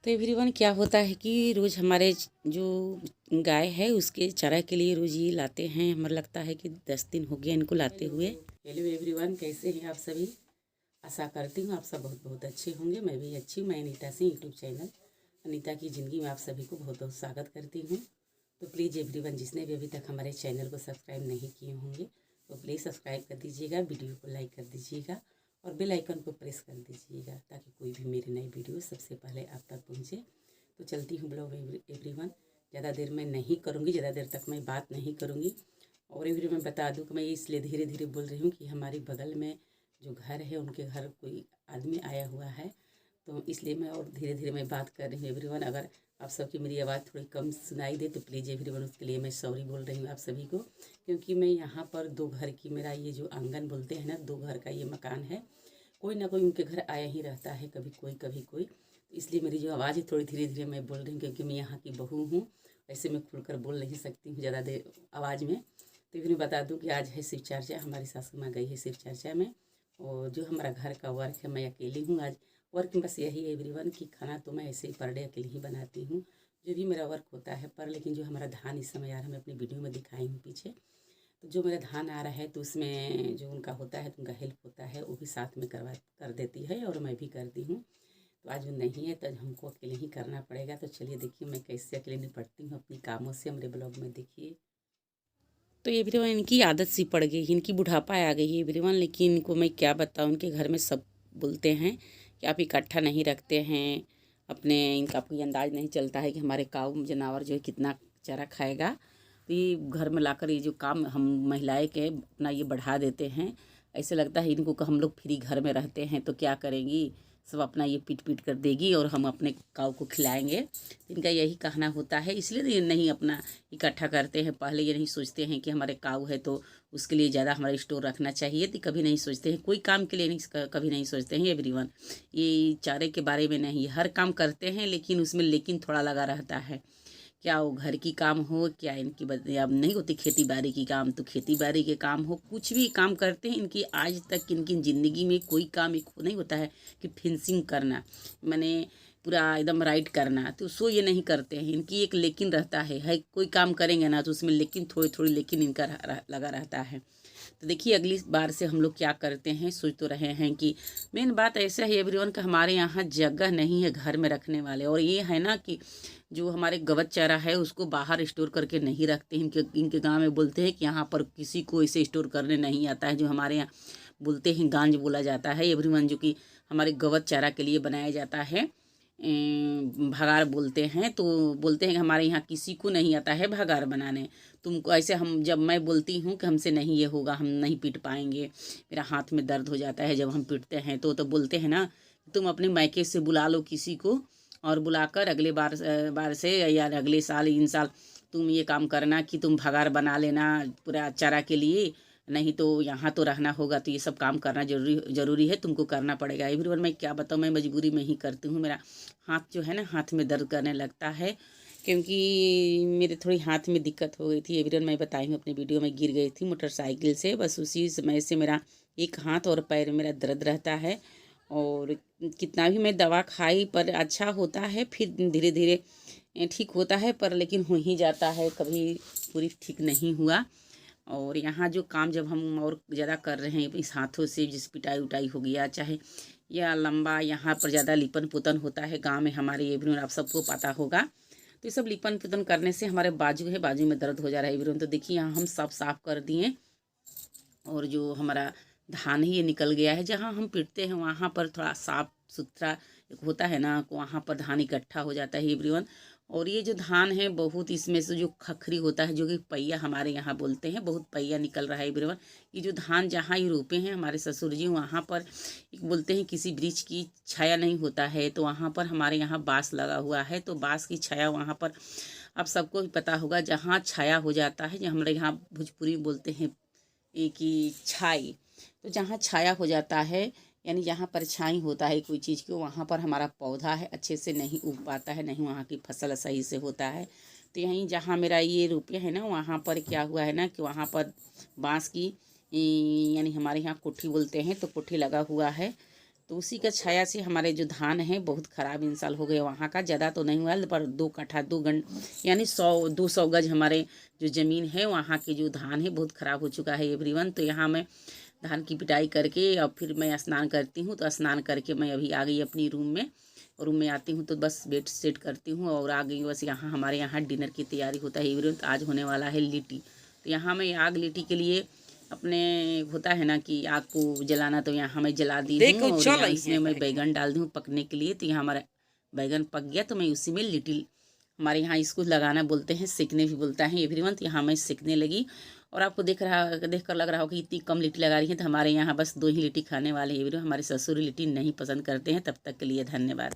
तो एवरीवन क्या होता है कि रोज़ हमारे जो गाय है उसके चारा के लिए रोज़ ये लाते हैं। हमें लगता है कि 10 दिन हो गया इनको लाते हुए। हेलो एवरीवन, कैसे हैं आप सभी। आशा करती हूँ आप सब बहुत बहुत अच्छे होंगे। मैं भी अच्छी हूँ। मैं अनीता सिंह यूट्यूब चैनल अनीता की ज़िंदगी में आप सभी को बहुत बहुत स्वागत करती हूँ। तो प्लीज़ एवरीवन, जिसने भी अभी तक हमारे चैनल को सब्सक्राइब नहीं किए होंगे तो प्लीज़ सब्सक्राइब कर दीजिएगा, वीडियो को लाइक कर दीजिएगा और बेल आइकन को प्रेस कर दीजिएगा ताकि कोई भी मेरी नई वीडियो सबसे पहले आप तक पहुँचे। तो चलती हूँ ब्लॉग एवरीवन। ज़्यादा देर मैं नहीं करूँगी, ज़्यादा देर तक मैं बात नहीं करूँगी। और एवरीवन बता दूँ कि मैं इसलिए धीरे धीरे बोल रही हूँ कि हमारी बगल में जो घर है उनके घर कोई आदमी आया हुआ है, तो इसलिए मैं और धीरे धीरे मैं बात कर रही हूँ एवरीवन। अगर आप सबकी मेरी आवाज़ थोड़ी कम सुनाई दे तो प्लीज़ एवरीवन उसके लिए मैं सॉरी बोल रही हूँ आप सभी को, क्योंकि मैं यहाँ पर दो घर की, मेरा ये जो आंगन बोलते हैं ना, दो घर का ये मकान है। कोई ना कोई उनके घर आया ही रहता है, कभी कोई कभी कोई। तो इसलिए मेरी जो आवाज़ है थोड़ी धीरे धीरे मैं बोल रही हूँ, क्योंकि मैं यहाँ की बहू हूँ। ऐसे मैं खुलकर बोल नहीं सकती हूँ ज़्यादा देर आवाज़ में। तो इन्हें बता दूँ कि आज है शिव चर्चा, हमारी सासू माँ गई है शिव चर्चा में। और जो हमारा घर का वर्क है, मैं अकेली हूँ आज। वर्क बस यही है एवरीवन कि खाना तो मैं ऐसे ही पर डे अकेले ही बनाती हूँ, जो भी मेरा वर्क होता है। पर लेकिन जो हमारा धान इस समय यार मैं अपनी वीडियो में दिखाई हूँ पीछे, तो जो मेरा धान आ रहा है तो उसमें जो उनका होता है तो उनका हेल्प होता है, वो भी साथ में कर देती है और मैं भी करती हूँ। तो आज वो नहीं है तो आज हमको अकेले ही करना पड़ेगा। तो चलिए देखिए मैं कैसे अकेले निपटती हूँ अपनी कामों से, हमारे ब्लॉग में देखिए। तो एवरीवन इनकी आदत सी पड़ गई, इनकी बुढ़ापा आ गई है एवरीवन। लेकिन इनको मैं क्या बताऊँ, उनके घर में सब बोलते हैं कि आप इकट्ठा नहीं रखते हैं अपने, इनका कोई अंदाज नहीं चलता है कि हमारे काऊ जानवर जो है कितना चारा खाएगा। तो ये घर में लाकर ये जो काम हम महिलाएं के अपना ये बढ़ा देते हैं। ऐसे लगता है इनको कि हम लोग फ्री घर में रहते हैं तो क्या करेंगी, सब अपना ये पीट पीट कर देगी और हम अपने काऊ को खिलाएंगे। इनका यही कहना होता है, इसलिए ये नहीं अपना इकट्ठा करते हैं। पहले ये नहीं सोचते हैं कि हमारे काऊ है तो उसके लिए ज़्यादा हमारा स्टोर रखना चाहिए, तो कभी नहीं सोचते हैं। कोई काम के लिए नहीं, कभी नहीं सोचते हैं एवरीवन। ये चारे के बारे में नहीं, हर काम करते हैं लेकिन उसमें लेकिन थोड़ा लगा रहता है। क्या वो घर की काम हो, क्या इनकी अब नहीं होती खेती बाड़ी की काम, तो खेती बाड़ी के काम हो, कुछ भी काम करते हैं। इनकी आज तक इनकी ज़िंदगी में कोई काम एक नहीं होता है कि फिनिशिंग करना, मैंने पूरा एकदम राइट करना, तो सो ये नहीं करते हैं। इनकी एक लेकिन रहता है कोई काम करेंगे ना तो उसमें लेकिन थोड़ी थोड़ी लेकिन इनका लगा रहता है। तो देखिए अगली बार से हम लोग क्या करते हैं, सोच तो रहे हैं कि मेन बात ऐसा है एवरीवन का हमारे यहाँ जगह नहीं है घर में रखने वाले। और ये है ना कि जो हमारे गवत चारा है उसको बाहर स्टोर करके नहीं रखते हैं। इनके गांव में बोलते हैं कि यहाँ पर किसी को इसे स्टोर करने नहीं आता है। जो हमारे यहाँ बोलते हैं गांज बोला जाता है एवरीवन, जो कि हमारे गवत चारा के लिए बनाया जाता है। भगार बोलते हैं। तो बोलते हैं कि हमारे यहाँ किसी को नहीं आता है भगार बनाने। तुमको ऐसे हम जब मैं बोलती हूँ कि हमसे नहीं ये होगा, हम नहीं पीट पाएंगे, मेरा हाथ में दर्द हो जाता है जब हम पीटते हैं, तो बोलते हैं ना तुम अपने मायके से बुला लो किसी को और बुलाकर अगले बार से या अगले साल इन साल तुम ये काम करना कि तुम भगार बना लेना पूरा चारा के लिए। नहीं तो यहाँ तो रहना होगा, तो ये सब काम करना जरूरी है, तुमको करना पड़ेगा। एवरीवन मैं क्या बताऊँ, मैं मजबूरी में ही करती हूँ। मेरा हाथ जो है ना, हाथ में दर्द करने लगता है क्योंकि मेरे थोड़ी हाथ में दिक्कत हो गई थी एवरीवन। मैं बताई हूँ अपनी वीडियो में, गिर गई थी मोटरसाइकिल से। बस उसी समय से मेरा एक हाथ और पैर मेरा दर्द रहता है। और कितना भी मैं दवा खाई पर अच्छा होता है, फिर धीरे धीरे ठीक होता है, पर लेकिन हो ही जाता है, कभी पूरी ठीक नहीं हुआ। और यहाँ जो काम जब हम और ज़्यादा कर रहे हैं इस हाथों से, जिस पिटाई उटाई हो गया चाहे या लंबा, यहाँ पर ज़्यादा लिपन पुतन होता है गांव में हमारे एवरीवन, आप सबको पता होगा। तो ये सब लिपन पुतन करने से हमारे बाजू है, बाजू में दर्द हो जा रहा है एवरीवन। तो देखिए यहाँ हम सब साफ कर दिए और जो हमारा धान ही ये निकल गया है। जहाँ हम पीटते हैं वहाँ पर थोड़ा साफ सुथरा एक होता है ना, वहाँ पर धान इकट्ठा हो जाता है एवरीवन। और ये जो धान है बहुत, इसमें से जो खखरी होता है, जो कि पहिया हमारे यहाँ बोलते हैं, बहुत पहिया निकल रहा है एवरीवन। ये जो धान जहाँ ये रोपे हैं हमारे ससुर जी, वहाँ पर एक बोलते हैं किसी वृक्ष की छाया नहीं होता है, तो वहाँ पर हमारे यहाँ बाँस लगा हुआ है। तो बाँस की छाया वहाँ पर आप सबको भी पता होगा, जहाँ छाया हो जाता है, जो हमारे यहाँ भोजपुरी बोलते हैं एक ही छाई। तो जहाँ छाया हो जाता है यानी जहाँ परछाई होता है कोई चीज़ की, वहाँ पर हमारा पौधा है अच्छे से नहीं उग पाता है, नहीं वहाँ की फसल सही से होता है। तो यहीं जहाँ मेरा ये रुपये है ना, वहाँ पर क्या हुआ है ना कि वहाँ पर बाँस की यानी हमारे यहाँ कोठी बोलते हैं, तो कोठी लगा हुआ है। तो उसी का छाया से हमारे जो धान है बहुत ख़राब इन साल हो गए। वहाँ का ज़्यादा तो नहीं हुआ, पर 2 कट्ठा 2 गन यानी 100-200 गज हमारे जो ज़मीन है वहाँ के जो धान है बहुत ख़राब हो चुका है एवरीवन। तो यहाँ मैं धान की पिटाई करके और फिर मैं स्नान करती हूँ। तो स्नान करके मैं अभी आ गई अपनी रूम में आती हूँ तो बस बेड सेट करती हूँ और आ गई। बस यहाँ हमारे यहाँ डिनर की तैयारी होता है एवरीवन। तो आज होने वाला है लिट्टी। तो यहाँ मैं आग लिट्टी के लिए अपने होता है ना कि आग को जलाना, तो यहाँ मैं जला दी हूँ और यहाँ इसमें मैं बैगन डाल दी हूँ पकने के लिए। तो यहाँ हमारा बैगन पक गया तो मैं उसी में लिट्टी, हमारे यहाँ इसको लगाना बोलते हैं, सेकने भी बोलता है एवरीवन। तो यहाँ मैं सेकने लगी और आपको देख कर लग रहा हो कि इतनी कम लिट्टी लगा रही है। तो हमारे यहाँ बस 2 ही लिट्टी खाने वाले एवरीवन। हमारे ससुर लिट्टी नहीं पसंद करते हैं। तब तक के लिए धन्यवाद।